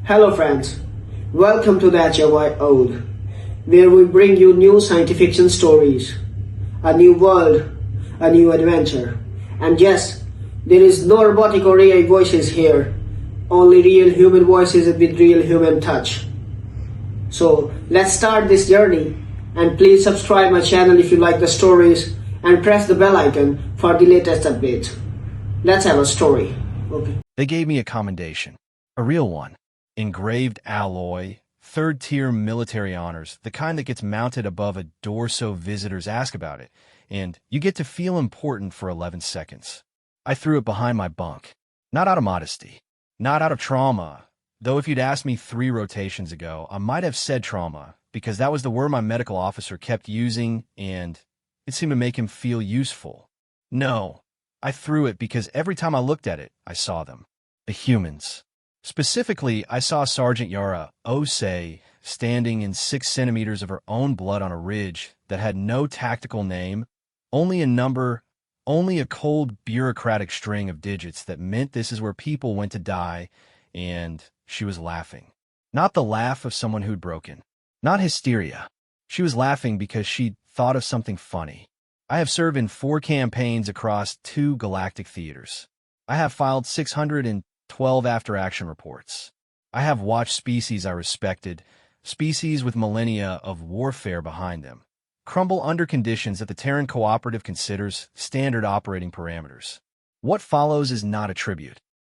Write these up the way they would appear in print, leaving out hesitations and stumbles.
Hello friends, welcome to the HFY Ode, where we bring you new science fiction stories, a new world, a new adventure. And yes, there is no robotic or AI voices here, only real human voices with real human touch. So let's start this journey, and please subscribe my channel if you like the stories and press the bell icon for the latest updates. Let's have a story. Okay. They gave me a commendation, a real one. Engraved alloy, third-tier military honors, the kind that gets mounted above a door so visitors ask about it, and you get to feel important for 11 seconds. I threw it behind my bunk. Not out of modesty, not out of trauma, though if you'd asked me 3 rotations ago, I might have said trauma, because that was the word my medical officer kept using, and it seemed to make him feel useful. No, I threw it because every time I looked at it, I saw them. The humans. Specifically, I saw Sergeant Yara Osei standing in 6 centimeters of her own blood on a ridge that had no tactical name, only a number, only a cold bureaucratic string of digits that meant this is where people went to die, and she was laughing. Not the laugh of someone who'd broken. Not hysteria. She was laughing because she'd thought of something funny. I have served in 4 campaigns across 2 galactic theaters. I have filed 612 after-action reports. I have watched species I respected, species with millennia of warfare behind them, crumble under conditions that the Terran Cooperative considers standard operating parameters. What follows is not a tribute.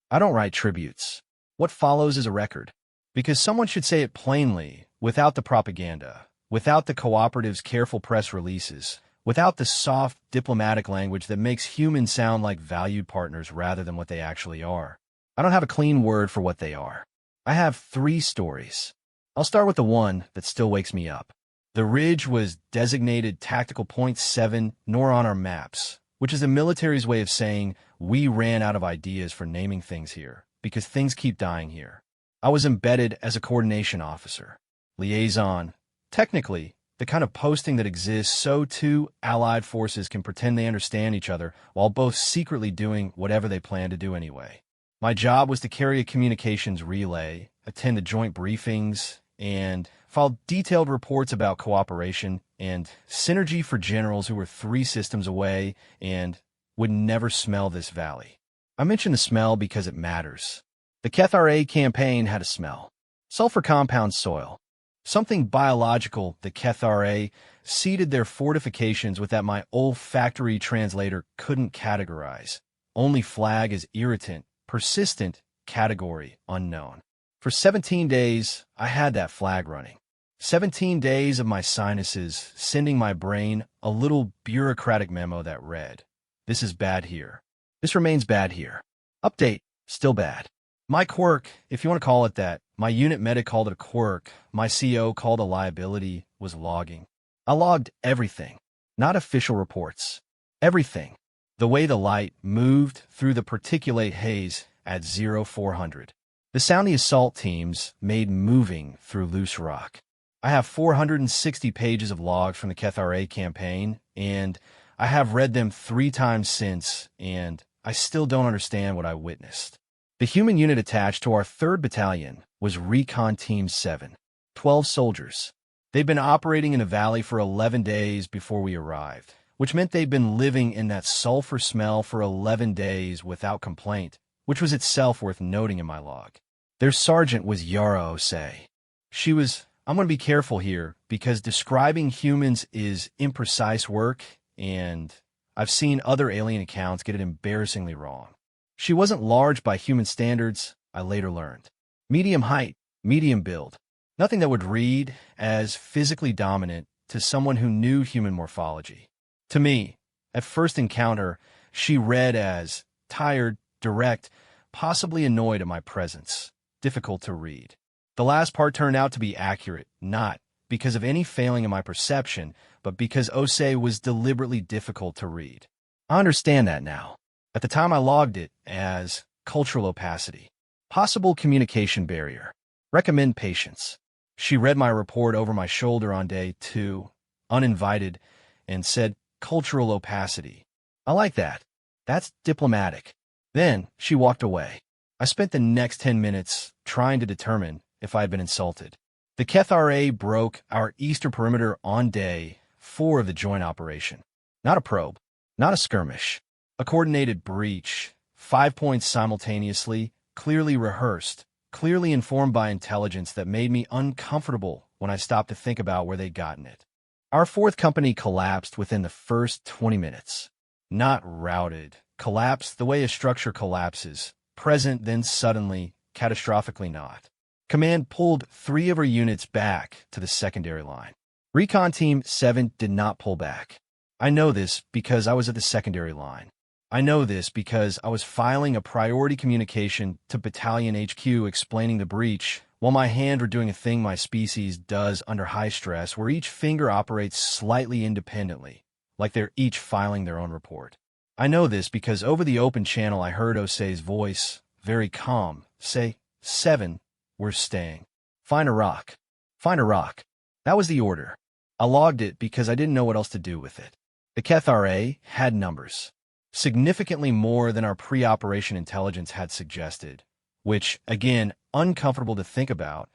I don't write tributes. What follows is a record. Because someone should say it plainly, without the propaganda, without the Cooperative's careful press releases, without the soft, diplomatic language that makes humans sound like valued partners rather than what they actually are. I don't have a clean word for what they are. I have 3 stories. I'll start with the one that still wakes me up. The ridge was designated Tactical Point 7 nor on our maps, which is the military's way of saying we ran out of ideas for naming things here, because things keep dying here. I was embedded as a coordination officer. Liaison. Technically, the kind of posting that exists so 2 allied forces can pretend they understand each other while both secretly doing whatever they plan to do anyway. My job was to carry a communications relay, attend to joint briefings, and file detailed reports about cooperation and synergy for generals who were 3 systems away and would never smell this valley. I mention the smell because it matters. The HFY campaign had a smell. Sulfur compound soil. Something biological the HFY seeded their fortifications with that my olfactory translator couldn't categorize. Only flag as irritant, persistent, category unknown. For 17 days, I had that flag running. 17 days of my sinuses sending my brain a little bureaucratic memo that read, "This is bad here. This remains bad here. Update, still bad." My quirk, if you want to call it that, my unit medic called it a quirk, my CO called a liability, was logging. I logged everything, not official reports. Everything. The way the light moved through the particulate haze at 0400. The sound the assault teams made moving through loose rock. I have 460 pages of logs from the HFY campaign, and I have read them 3 times since, and I still don't understand what I witnessed. The human unit attached to our 3rd Battalion was Recon Team 7, 12 soldiers. They'd been operating in a valley for 11 days before we arrived, which meant they'd been living in that sulfur smell for 11 days without complaint, which was itself worth noting in my log. Their sergeant was Yara Osei. She was, I'm going to be careful here, because describing humans is imprecise work, and I've seen other alien accounts get it embarrassingly wrong. She wasn't large by human standards, I later learned. Medium height, medium build. Nothing that would read as physically dominant to someone who knew human morphology. To me, at first encounter, she read as tired, direct, possibly annoyed at my presence. Difficult to read. The last part turned out to be accurate, not because of any failing in my perception, but because Osei was deliberately difficult to read. I understand that now. At the time I logged it as cultural opacity, possible communication barrier, recommend patience. She read my report over my shoulder on day 2, uninvited, and said cultural opacity. I like that. That's diplomatic. Then she walked away. I spent the next 10 minutes trying to determine if I had been insulted. The KethRA broke our eastern perimeter on day 4 of the joint operation. Not a probe, not a skirmish, a coordinated breach, 5 points simultaneously, clearly rehearsed, clearly informed by intelligence that made me uncomfortable when I stopped to think about where they'd gotten it. Our fourth company collapsed within the first 20 minutes. Not routed, collapsed the way a structure collapses, present then suddenly, catastrophically not. Command pulled 3 of our units back to the secondary line. Recon Team 7 did not pull back. I know this because I was at the secondary line. I know this because I was filing a priority communication to Battalion HQ explaining the breach, while my hands were doing a thing my species does under high stress, where each finger operates slightly independently, like they're each filing their own report. I know this because over the open channel I heard Osei's voice, very calm, say, 7, we're staying. Find a rock. Find a rock. That was the order. I logged it because I didn't know what else to do with it. The KethRA had numbers. Significantly more than our pre-operation intelligence had suggested, which, again, uncomfortable to think about,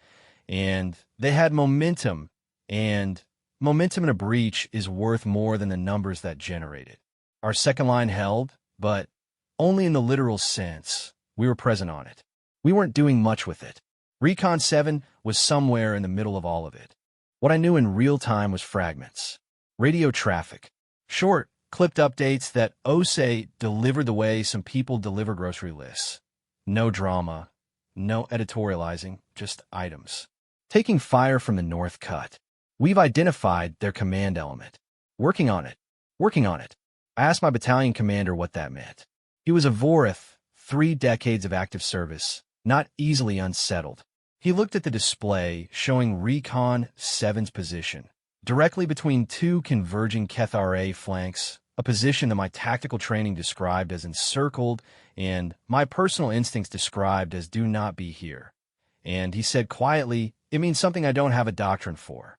and they had momentum, and momentum in a breach is worth more than the numbers that generate it. Our second line held, but only in the literal sense. We were present on it. We weren't doing much with it. Recon 7 was somewhere in the middle of all of it. What I knew in real time was fragments. Radio traffic. Short, clipped updates that Osei delivered the way some people deliver grocery lists. No drama, no editorializing, just items. Taking fire from the North Cut. We've identified their command element. Working on it. Working on it. I asked my battalion commander what that meant. He was a Vorith, 3 decades of active service, not easily unsettled. He looked at the display showing Recon 7's position, directly between 2 converging KethRA flanks, a position that my tactical training described as encircled and my personal instincts described as do not be here. And he said quietly, it means something I don't have a doctrine for.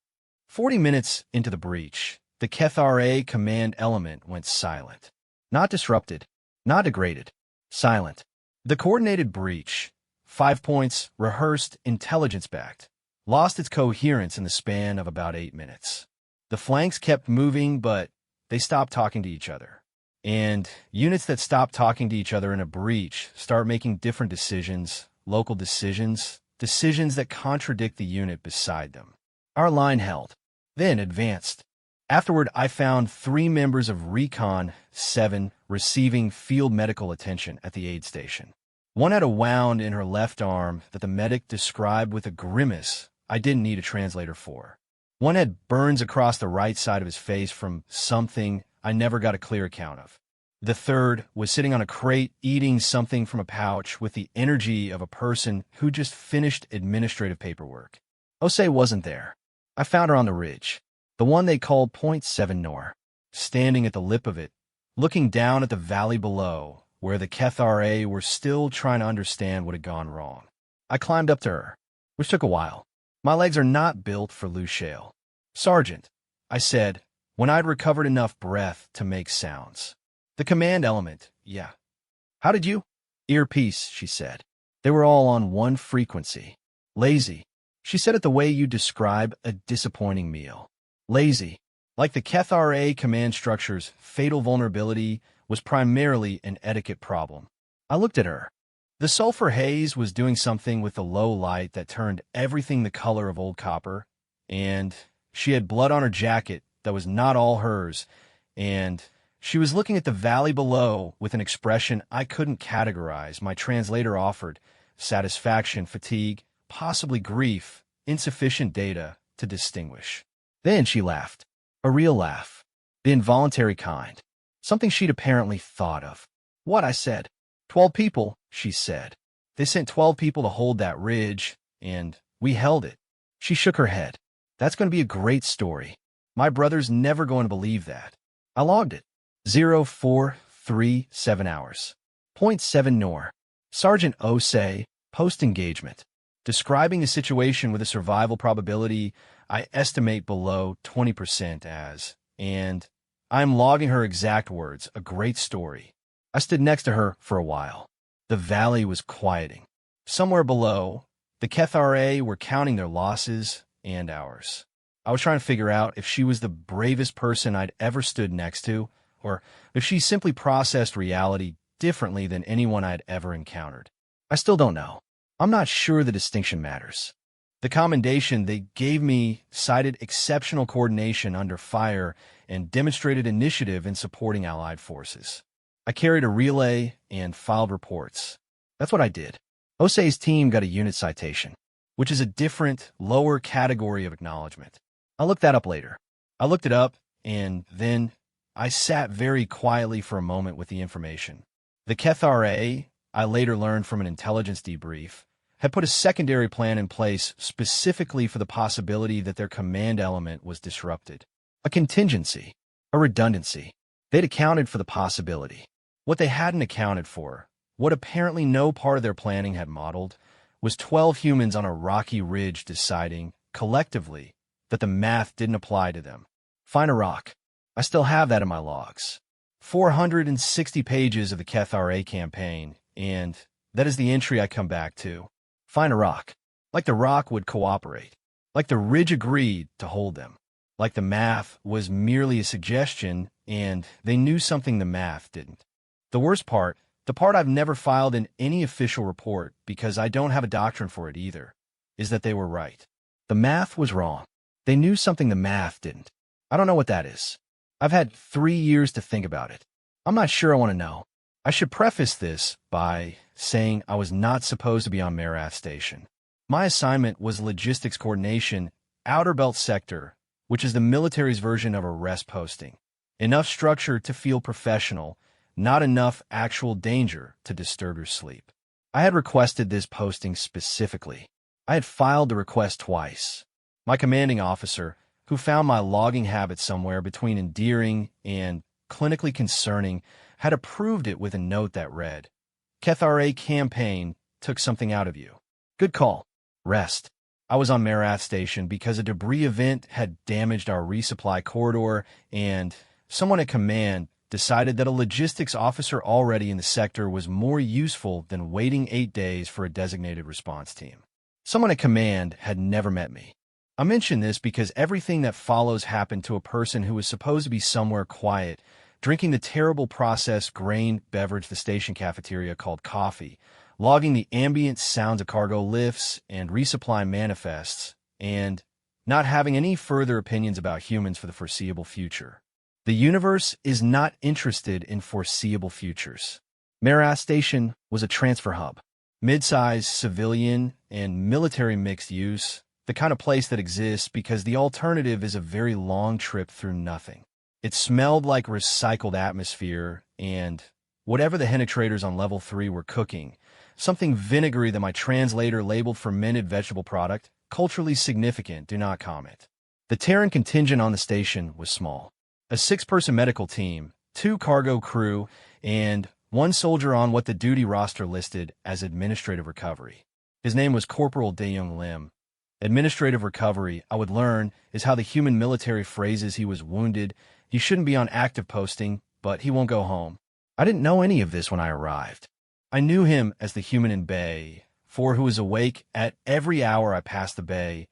40 minutes into the breach, the KethRA command element went silent. Not disrupted, not degraded, silent. The coordinated breach, 5 points, rehearsed, intelligence-backed, lost its coherence in the span of about 8 minutes. The flanks kept moving, but they stopped talking to each other. And units that stop talking to each other in a breach start making different decisions, local decisions, decisions that contradict the unit beside them. Our line held, then advanced. Afterward, I found 3 members of Recon 7 receiving field medical attention at the aid station. One had a wound in her left arm that the medic described with a grimace I didn't need a translator for. One had burns across the right side of his face from something I never got a clear account of. The third was sitting on a crate eating something from a pouch with the energy of a person who just finished administrative paperwork. Osei wasn't there. I found her on the ridge, the one they called Point 7 Nor, standing at the lip of it, looking down at the valley below, where the KethRA were still trying to understand what had gone wrong. I climbed up to her, which took a while. My legs are not built for loose shale. Sergeant, I said, when I'd recovered enough breath to make sounds. The command element, yeah. How did you? Earpiece, she said. They were all on one frequency. Lazy. She said it the way you describe a disappointing meal. Lazy. Like the KethRA command structure's fatal vulnerability was primarily an etiquette problem. I looked at her. The sulfur haze was doing something with the low light that turned everything the color of old copper, and she had blood on her jacket that was not all hers, and she was looking at the valley below with an expression I couldn't categorize. My translator offered satisfaction, fatigue, possibly grief, insufficient data to distinguish. Then she laughed. A real laugh. The involuntary kind. Something she'd apparently thought of. What? I said. 12 people, she said. They sent 12 people to hold that ridge, and we held it. She shook her head. That's going to be a great story. My brother's never going to believe that. I logged it. 0437 hours. Point 7 Nor. Sergeant Osei, post-engagement. Describing the situation with a survival probability I estimate below 20% as, and I'm logging her exact words, a great story. I stood next to her for a while. The valley was quieting. Somewhere below, The Kethra were counting their losses and ours. I was trying to figure out if she was the bravest person I'd ever stood next to, or if she simply processed reality differently than anyone I'd ever encountered. I still don't know. I'm not sure the distinction matters. The commendation they gave me cited exceptional coordination under fire and demonstrated initiative in supporting Allied forces. I carried a relay and filed reports. That's what I did. Osei's team got a unit citation, which is a different, lower category of acknowledgement. I'll look that up later. I looked it up, and then I sat very quietly for a moment with the information. The Kethra, I later learned from an intelligence debrief, had put a secondary plan in place specifically for the possibility that their command element was disrupted. A contingency, a redundancy. They'd accounted for the possibility. What they hadn't accounted for, what apparently no part of their planning had modeled, was 12 humans on a rocky ridge deciding, collectively, that the math didn't apply to them. Find a rock. I still have that in my logs. 460 pages of the Kethra campaign, and that is the entry I come back to. Find a rock. Like the rock would cooperate. Like the ridge agreed to hold them. Like the math was merely a suggestion, and they knew something the math didn't. The worst part, the part I've never filed in any official report because I don't have a doctrine for it either, is that they were right. The math was wrong. They knew something the math didn't. I don't know what that is. I've had 3 years to think about it. I'm not sure I want to know. I should preface this by saying I was not supposed to be on Marath Station. My assignment was logistics coordination, Outer Belt Sector, which is the military's version of a rest posting. Enough structure to feel professional, not enough actual danger to disturb your sleep. I had requested this posting specifically. I had filed the request twice. My commanding officer, who found my logging habit somewhere between endearing and clinically concerning, had approved it with a note that read, Kethra campaign took something out of you. Good call. Rest. I was on Marath Station because a debris event had damaged our resupply corridor, and someone at command decided that a logistics officer already in the sector was more useful than waiting 8 days for a designated response team. Someone at command had never met me. I mention this because everything that follows happened to a person who was supposed to be somewhere quiet, drinking the terrible processed grain beverage the station cafeteria called coffee, logging the ambient sounds of cargo lifts and resupply manifests, and not having any further opinions about humans for the foreseeable future. The universe is not interested in foreseeable futures. Marath Station was a transfer hub, mid-sized civilian and military mixed use, the kind of place that exists because the alternative is a very long trip through nothing. It smelled like recycled atmosphere, and whatever the penetrators on level 3 were cooking, something vinegary that my translator labeled fermented vegetable product, culturally significant, do not comment. The Terran contingent on the station was small. A 6-person medical team, 2 cargo crew, and 1 soldier on what the duty roster listed as administrative recovery. His name was Corporal Daeyoung Lim. Administrative recovery, I would learn, is how the human military phrases he was wounded. He shouldn't be on active posting, but he won't go home. I didn't know any of this when I arrived. I knew him as the human in bay, who was awake at every hour I passed the bay,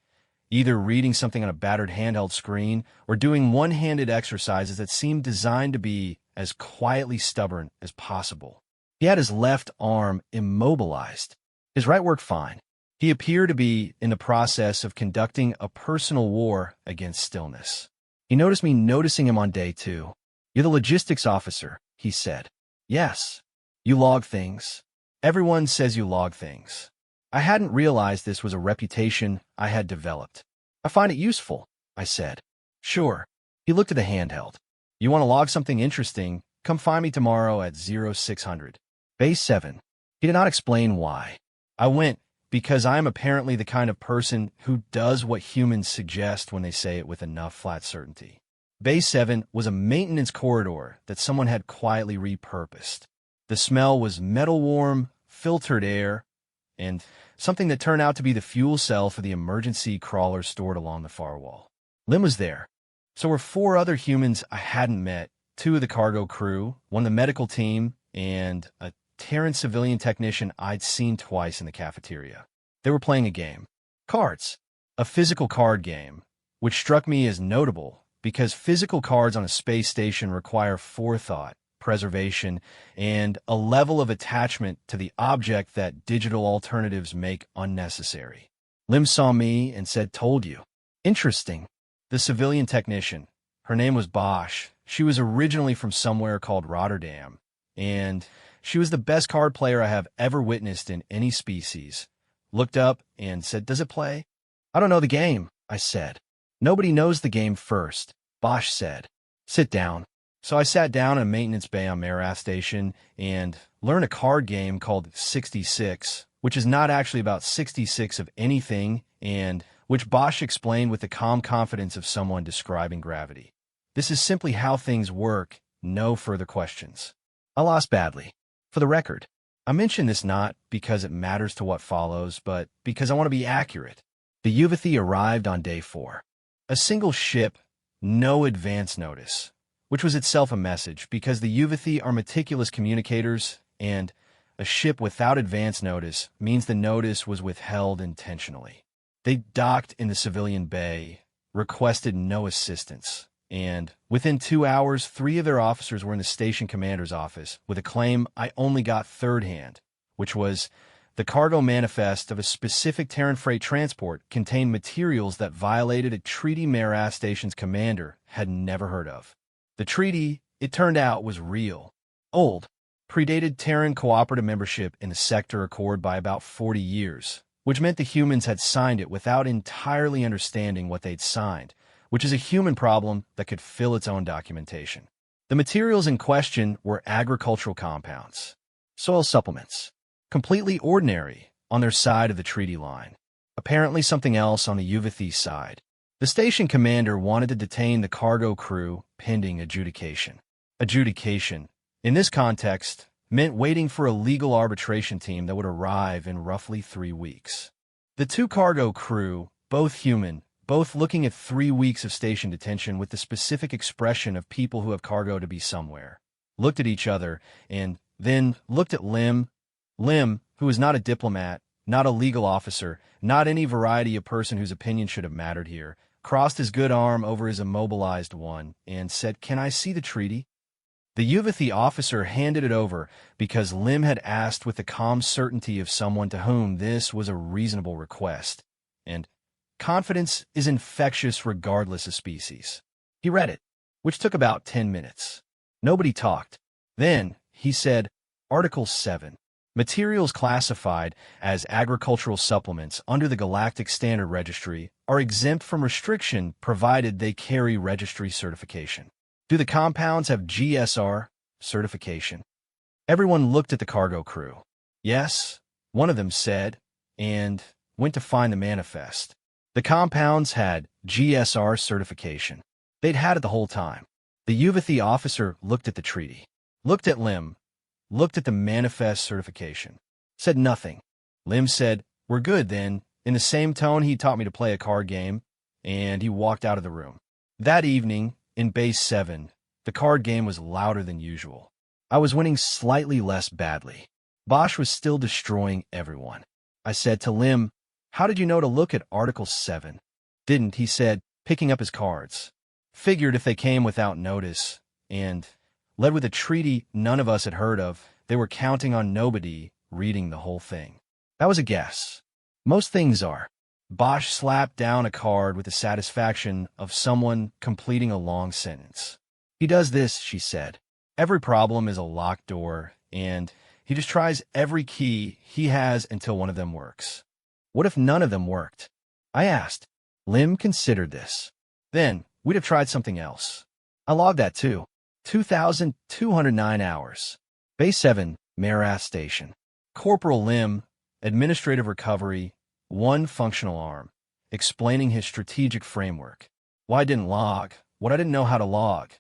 either reading something on a battered handheld screen or doing one-handed exercises that seemed designed to be as quietly stubborn as possible. He had his left arm immobilized. His right worked fine. He appeared to be in the process of conducting a personal war against stillness. He noticed me noticing him on day 2. You're the logistics officer, he said. Yes. You log things. Everyone says you log things. I hadn't realized this was a reputation I had developed. I find it useful, I said. Sure. He looked at the handheld. You want to log something interesting? Come find me tomorrow at 0600. Base 7. He did not explain why. I went because I am apparently the kind of person who does what humans suggest when they say it with enough flat certainty. Base 7 was a maintenance corridor that someone had quietly repurposed. The smell was metal-warm, filtered air, and something that turned out to be the fuel cell for the emergency crawler stored along the far wall. Lim was there. So were 4 other humans I hadn't met, 2 of the cargo crew, 1 of the medical team, and a Terran civilian technician I'd seen twice in the cafeteria. They were playing a game. Cards. A physical card game, which struck me as notable because physical cards on a space station require forethought, preservation, and a level of attachment to the object that digital alternatives make unnecessary. Lim saw me and said, "Told you." Interesting. The civilian technician, her name was Bosch. She was originally from somewhere called Rotterdam, and she was the best card player I have ever witnessed in any species. Looked up and said, "Does it play?" "I don't know the game," I said. "Nobody knows the game first," Bosch said. "Sit down." So I sat down in a maintenance bay on Marath Station and learned a card game called 66, which is not actually about 66 of anything, and which Bosch explained with the calm confidence of someone describing gravity. "This is simply how things work, no further questions." I lost badly. For the record, I mention this not because it matters to what follows, but because I want to be accurate. The Yuvathy arrived on day 4. A single ship, no advance notice, which was itself a message because the Yuvathy are meticulous communicators, and a ship without advance notice means the notice was withheld intentionally. They docked in the civilian bay, requested no assistance, and within 2 hours, 3 of their officers were in the station commander's office with a claim I only got third hand, which was the cargo manifest of a specific Terran freight transport contained materials that violated a treaty Marath Station's commander had never heard of. The treaty, it turned out, was real, old, predated Terran cooperative membership in the Sector Accord by about 40 years, which meant the humans had signed it without entirely understanding what they'd signed, which is a human problem that could fill its own documentation. The materials in question were agricultural compounds, soil supplements, completely ordinary on their side of the treaty line, apparently something else on the Yuvathy side. The station commander wanted to detain the cargo crew pending adjudication. Adjudication, in this context, meant waiting for a legal arbitration team that would arrive in roughly 3 weeks. The 2 cargo crew, both human, both looking at 3 weeks of station detention with the specific expression of people who have cargo to be somewhere, looked at each other and then looked at Lim. Lim, who is not a diplomat, not a legal officer, not any variety of person whose opinion should have mattered here, crossed his good arm over his immobilized one and said, "Can I see the treaty?" The Yuvathy officer handed it over because Lim had asked with the calm certainty of someone to whom this was a reasonable request, and confidence is infectious regardless of species. He read it, which took about 10 minutes. Nobody talked. Then he said, "Article 7. Materials classified as agricultural supplements under the Galactic Standard Registry are exempt from restriction provided they carry registry certification. Do the compounds have GSR certification?" Everyone looked at the cargo crew. "Yes," one of them said, and went to find the manifest. The compounds had GSR certification. They'd had it the whole time. The Yuvathy officer looked at the treaty, looked at Lim, looked at the manifest certification, said nothing. Lim said, "We're good then," in the same tone he taught me to play a card game, and he walked out of the room. That evening, in Base 7, the card game was louder than usual. I was winning slightly less badly. Bosch was still destroying everyone. I said to Lim, "How did you know to look at Article 7? "Didn't," he said, picking up his cards. "Figured if they came without notice, and led with a treaty none of us had heard of, they were counting on nobody reading the whole thing." That was a guess. Most things are. Bosch slapped down a card with the satisfaction of someone completing a long sentence. "He does this," she said. "Every problem is a locked door, and he just tries every key he has until one of them works." "What if none of them worked?" I asked. Lim considered this. "Then we'd have tried something else." I logged that too. 2,209 hours. Base 7, Marath Station. Corporal Lim, administrative recovery, 1 functional arm, explaining his strategic framework. Why I didn't log, what I didn't know how to log,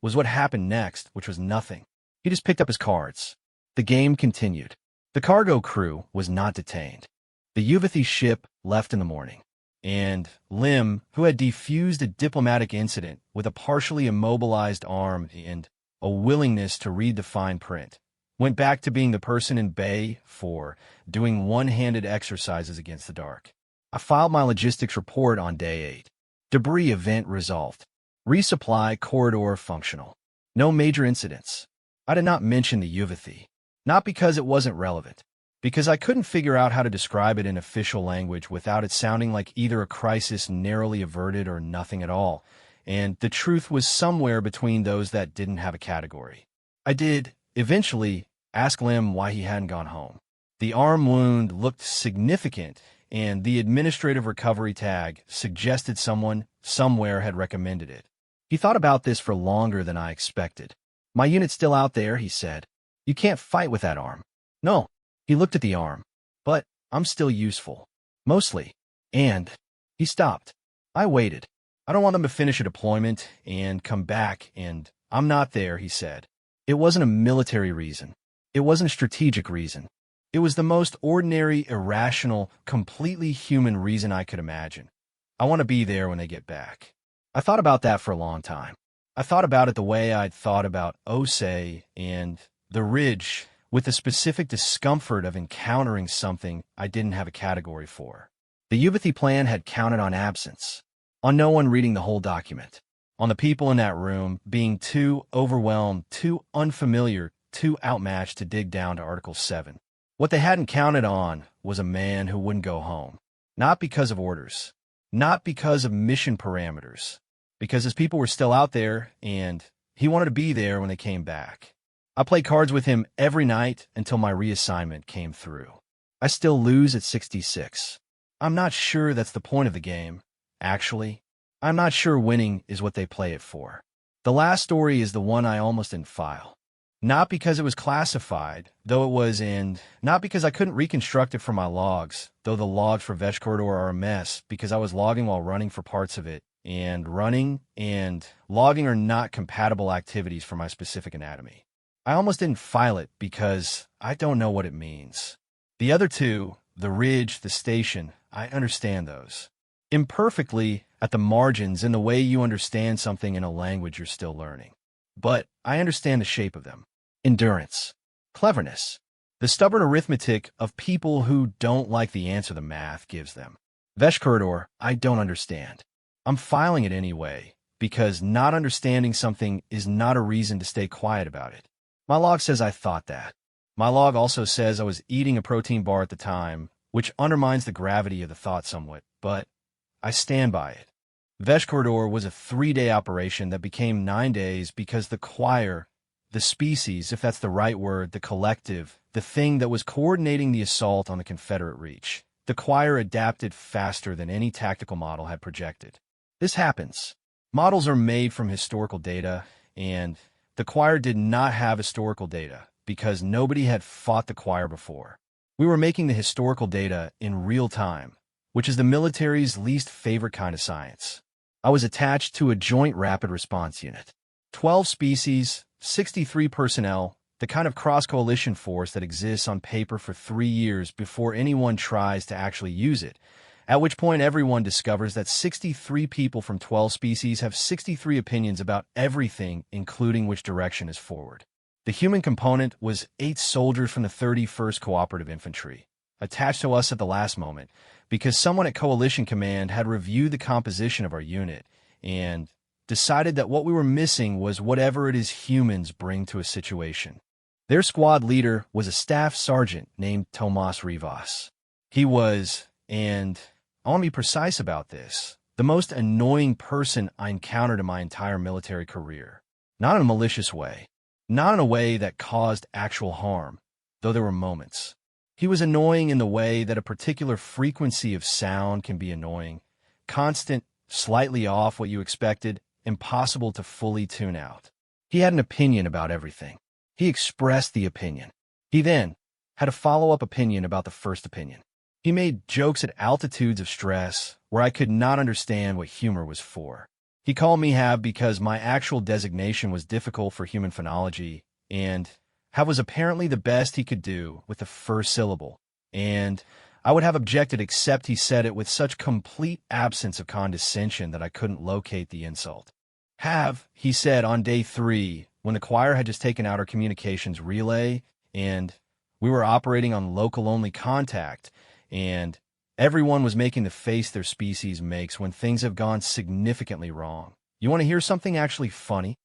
was what happened next, which was nothing. He just picked up his cards. The game continued. The cargo crew was not detained. The Yuvathy ship left in the morning, and Lim, who had defused a diplomatic incident with a partially immobilized arm and a willingness to read the fine print, Went back to being the person in Bay 4, doing one-handed exercises against the dark. I filed my logistics report on day 8. Debris event resolved. Resupply corridor functional. No major incidents. I did not mention the Yuvathi. Not because it wasn't relevant. Because I couldn't figure out how to describe it in official language without it sounding like either a crisis narrowly averted or nothing at all. And the truth was somewhere between those that didn't have a category. I did, eventually, ask Lim why he hadn't gone home. The arm wound looked significant, and the administrative recovery tag suggested someone somewhere had recommended it. He thought about this for longer than I expected. My unit's still out there, he said. You can't fight with that arm. No. He looked at the arm. But I'm still useful. Mostly. And he stopped. I waited. I don't want them to finish a deployment and come back, and I'm not there, he said. It wasn't a military reason. It wasn't a strategic reason. It was the most ordinary, irrational, completely human reason I could imagine. I want to be there when they get back. I thought about that for a long time. I thought about it the way I'd thought about Osei and the Ridge, with the specific discomfort of encountering something I didn't have a category for. The Yuvathi plan had counted on absence, on no one reading the whole document, on the people in that room being too overwhelmed, too unfamiliar, too outmatched to dig down to Article 7. What they hadn't counted on was a man who wouldn't go home. Not because of orders. Not because of mission parameters. Because his people were still out there, and he wanted to be there when they came back. I played cards with him every night until my reassignment came through. I still lose at 66. I'm not sure that's the point of the game, actually. I'm not sure winning is what they play it for. The last story is the one I almost didn't file. Not because it was classified, though it was, and not because I couldn't reconstruct it from my logs, though the logs for Vesh Corridor are a mess because I was logging while running for parts of it, and running and logging are not compatible activities for my specific anatomy. I almost didn't file it because I don't know what it means. The other two, the ridge, the station, I understand those. Imperfectly, at the margins, in the way you understand something in a language you're still learning. But I understand the shape of them. Endurance. Cleverness. The stubborn arithmetic of people who don't like the answer the math gives them. Vesh Corridor, I don't understand. I'm filing it anyway, because not understanding something is not a reason to stay quiet about it. My log says I thought that. My log also says I was eating a protein bar at the time, which undermines the gravity of the thought somewhat, but I stand by it. Vesh Corridor was a 3-day operation that became 9 days because the choir, the species, if that's the right word, the collective, the thing that was coordinating the assault on the Confederate reach, the choir adapted faster than any tactical model had projected. This happens. Models are made from historical data, and the choir did not have historical data because nobody had fought the choir before. We were making the historical data in real time, which is the military's least favorite kind of science. I was attached to a joint rapid response unit. 12 species, 63 personnel, the kind of cross-coalition force that exists on paper for 3 years before anyone tries to actually use it, at which point everyone discovers that 63 people from 12 species have 63 opinions about everything, including which direction is forward. The human component was 8 soldiers from the 31st Cooperative Infantry, attached to us at the last moment, because someone at Coalition Command had reviewed the composition of our unit and decided that what we were missing was whatever it is humans bring to a situation. Their squad leader was a staff sergeant named Tomas Rivas. He was, and I want to be precise about this, the most annoying person I encountered in my entire military career. Not in a malicious way. Not in a way that caused actual harm, though there were moments. He was annoying in the way that a particular frequency of sound can be annoying. Constant, slightly off what you expected, impossible to fully tune out. He had an opinion about everything. He expressed the opinion. He then had a follow-up opinion about the first opinion. He made jokes at altitudes of stress where I could not understand what humor was for. He called me Hab because my actual designation was difficult for human phonology, and Hab was apparently the best he could do with the first syllable, and I would have objected except he said it with such complete absence of condescension that I couldn't locate the insult. Have, he said on day 3, when the choir had just taken out our communications relay, and we were operating on local-only contact, and everyone was making the face their species makes when things have gone significantly wrong. You want to hear something actually funny?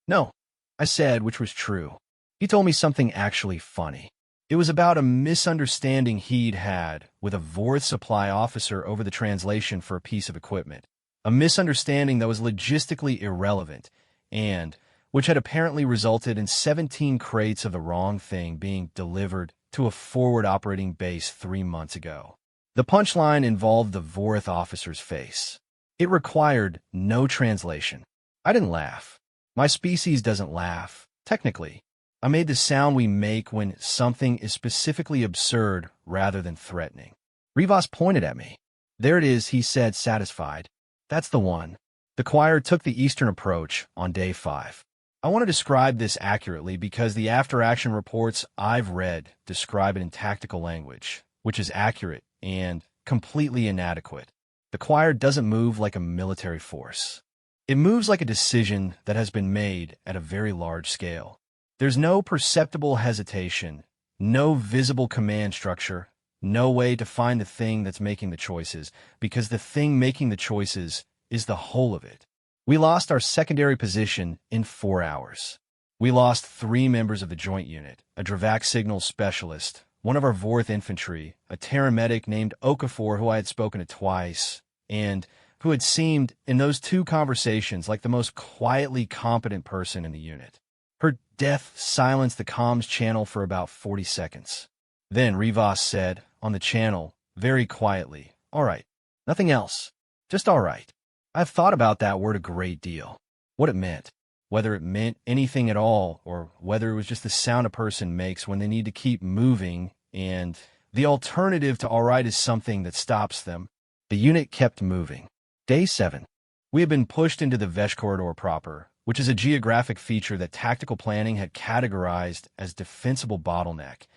No, I said, which was true. He told me something actually funny. It was about a misunderstanding he'd had with a Vorth supply officer over the translation for a piece of equipment. A misunderstanding that was logistically irrelevant and which had apparently resulted in 17 crates of the wrong thing being delivered to a forward operating base 3 months ago. The punchline involved the Vorth officer's face. It required no translation. I didn't laugh. My species doesn't laugh, technically. I made the sound we make when something is specifically absurd rather than threatening. Rivas pointed at me. There it is, he said, satisfied. That's the one. The choir took the Eastern approach on day 5. I want to describe this accurately because the after-action reports I've read describe it in tactical language, which is accurate and completely inadequate. The choir doesn't move like a military force. It moves like a decision that has been made at a very large scale. There's no perceptible hesitation, no visible command structure, no way to find the thing that's making the choices, because the thing making the choices is the whole of it. We lost our secondary position in 4 hours. We lost 3 members of the joint unit, a Dravac signals specialist, one of our Vorth infantry, a Terran medic named Okafor who I had spoken to twice, and who had seemed, in those 2 conversations, like the most quietly competent person in the unit. Her death silenced the comms channel for about 40 seconds. Then Rivas said, on the channel, very quietly, "All right. Nothing else. Just all right." I've thought about that word a great deal. What it meant. Whether it meant anything at all, or whether it was just the sound a person makes when they need to keep moving, and the alternative to all right is something that stops them. The unit kept moving. Day 7. We had been pushed into the Vesh corridor proper, which is a geographic feature that tactical planning had categorized as defensible bottleneck,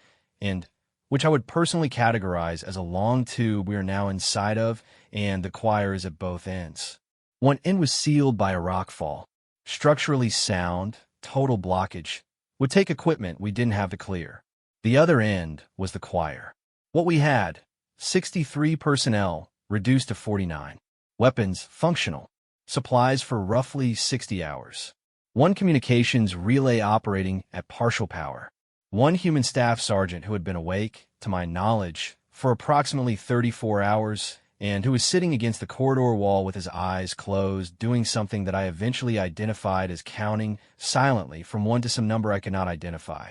and which I would personally categorize as a long tube we are now inside of, and the choir is at both ends. One end was sealed by a rockfall. Structurally sound, total blockage, would take equipment we didn't have to clear. The other end was the choir. What we had, 63 personnel, reduced to 49. Weapons, functional. Supplies for roughly 60 hours. 1 communications relay operating at partial power. 1 human staff sergeant who had been awake, to my knowledge, for approximately 34 hours, and who was sitting against the corridor wall with his eyes closed, doing something that I eventually identified as counting silently from 1 to some number I could not identify.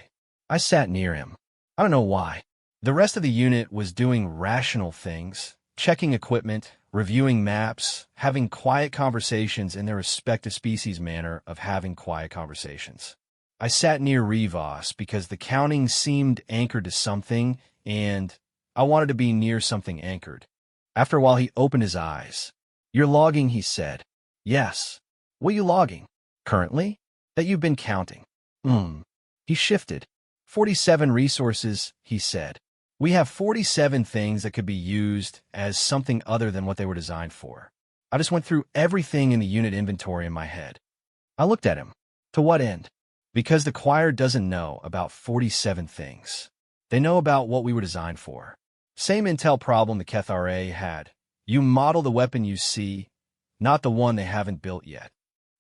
I sat near him. I don't know why. The rest of the unit was doing rational things, checking equipment, reviewing maps, having quiet conversations in their respective species manner of having quiet conversations. I sat near Rivas because the counting seemed anchored to something, and I wanted to be near something anchored. After a while, he opened his eyes. "You're logging," he said. "Yes." "What are you logging?" "Currently?" "That you've been counting." He shifted. 47 resources, he said. "We have 47 things that could be used as something other than what they were designed for." I just went through everything in the unit inventory in my head. I looked at him. To what end? Because the choir doesn't know about 47 things. They know about what we were designed for. Same intel problem the Kethra had. You model the weapon you see, not the one they haven't built yet.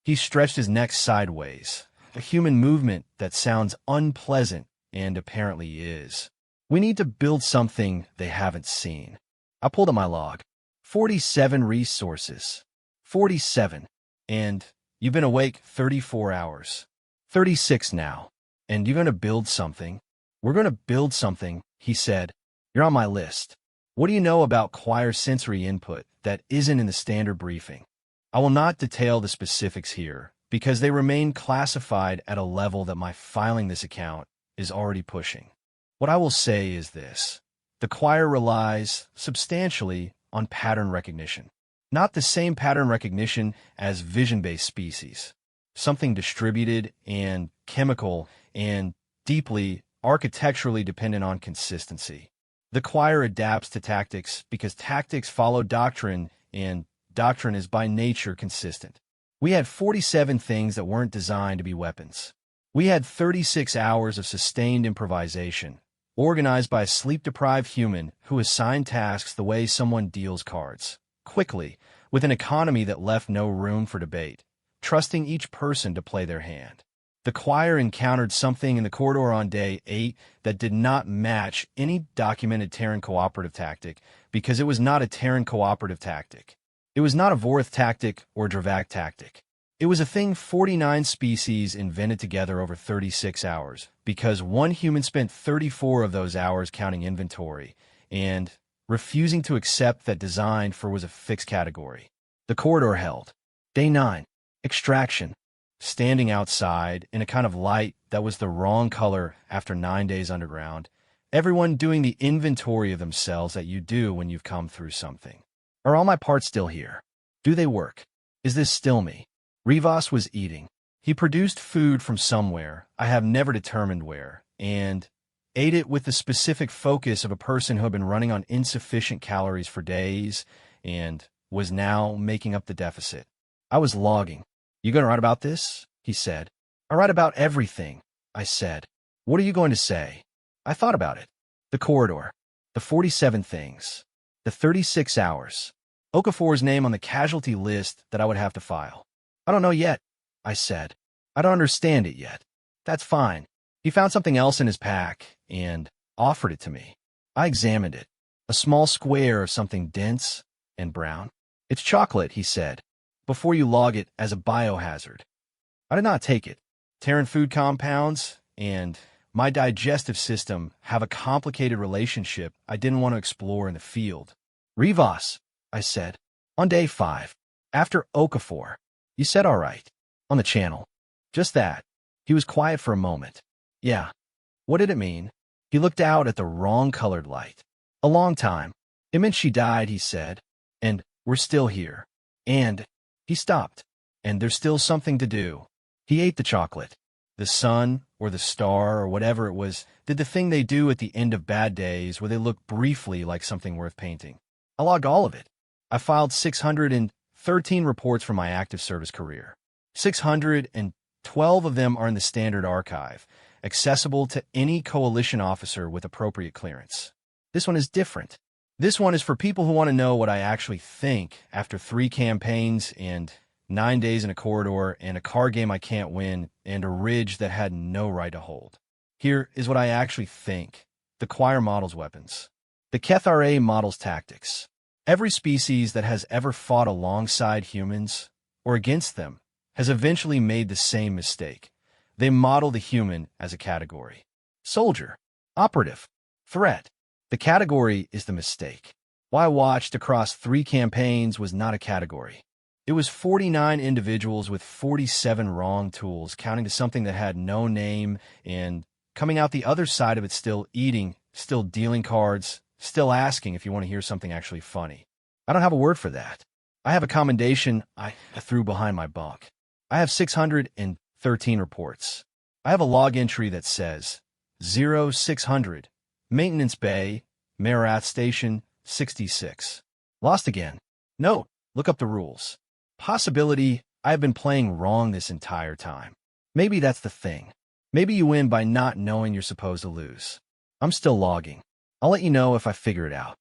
He stretched his neck sideways, a human movement that sounds unpleasant and apparently is. We need to build something they haven't seen. I pulled up my log. 47 resources. 47. And you've been awake 34 hours. 36 now. And you're going to build something. We're going to build something, he said. You're on my list. What do you know about choir sensory input that isn't in the standard briefing? I will not detail the specifics here because they remain classified at a level that my filing this account is already pushing. What I will say is this. The choir relies substantially on pattern recognition. Not the same pattern recognition as vision-based species. Something distributed and chemical and deeply architecturally dependent on consistency. The choir adapts to tactics because tactics follow doctrine, and doctrine is by nature consistent. We had 47 things that weren't designed to be weapons. We had 36 hours of sustained improvisation, organized by a sleep-deprived human who assigned tasks the way someone deals cards, quickly, with an economy that left no room for debate, trusting each person to play their hand. The choir encountered something in the corridor on day 8 that did not match any documented Terran cooperative tactic because it was not a Terran cooperative tactic. It was not a Vorith tactic or Dravak tactic. It was a thing 49 species invented together over 36 hours because one human spent 34 of those hours counting inventory and refusing to accept that designed for was a fixed category. The corridor held. Day 9. Extraction. Standing outside in a kind of light that was the wrong color after 9 days underground, everyone doing the inventory of themselves that you do when you've come through something. Are all my parts still here? Do they work? Is this still me? Rivas was eating. He produced food from somewhere, I have never determined where, and ate it with the specific focus of a person who had been running on insufficient calories for days and was now making up the deficit. I was logging. You going to write about this? He said. I write about everything, I said. What are you going to say? I thought about it. The corridor. The 47 things. The 36 hours. Okafor's name on the casualty list that I would have to file. I don't know yet, I said. I don't understand it yet. That's fine. He found something else in his pack and offered it to me. I examined it. A small square of something dense and brown. It's chocolate, he said, before you log it as a biohazard. I did not take it. Terran food compounds and my digestive system have a complicated relationship I didn't want to explore in the field. Rivas, I said, on day 5, after Okafor. You said all right. On the channel. Just that. He was quiet for a moment. Yeah. What did it mean? He looked out at the wrong-colored light. A long time. It meant she died, he said. And we're still here. And he stopped. And there's still something to do. He ate the chocolate. The sun, or the star, or whatever it was, did the thing they do at the end of bad days where they look briefly like something worth painting. I logged all of it. I filed 613 reports from my active service career. 612 of them are in the standard archive, accessible to any coalition officer with appropriate clearance. This one is different. This one is for people who want to know what I actually think after 3 campaigns and 9 days in a corridor and a card game I can't win and a ridge that had no right to hold. Here is what I actually think. The choir models weapons. The Kethra models tactics. Every species that has ever fought alongside humans or against them has eventually made the same mistake. They model the human as a category. Soldier, operative, threat. The category is the mistake. What I watched across 3 campaigns was not a category. It was 49 individuals with 47 wrong tools, counting to something that had no name and coming out the other side of it still eating, still dealing cards, still asking if you want to hear something actually funny. I don't have a word for that. I have a commendation I threw behind my bunk. I have 613 reports. I have a log entry that says 0600, Maintenance Bay, Marath Station, 66. Lost again. Note, look up the rules. Possibility, I have been playing wrong this entire time. Maybe that's the thing. Maybe you win by not knowing you're supposed to lose. I'm still logging. I'll let you know if I figure it out.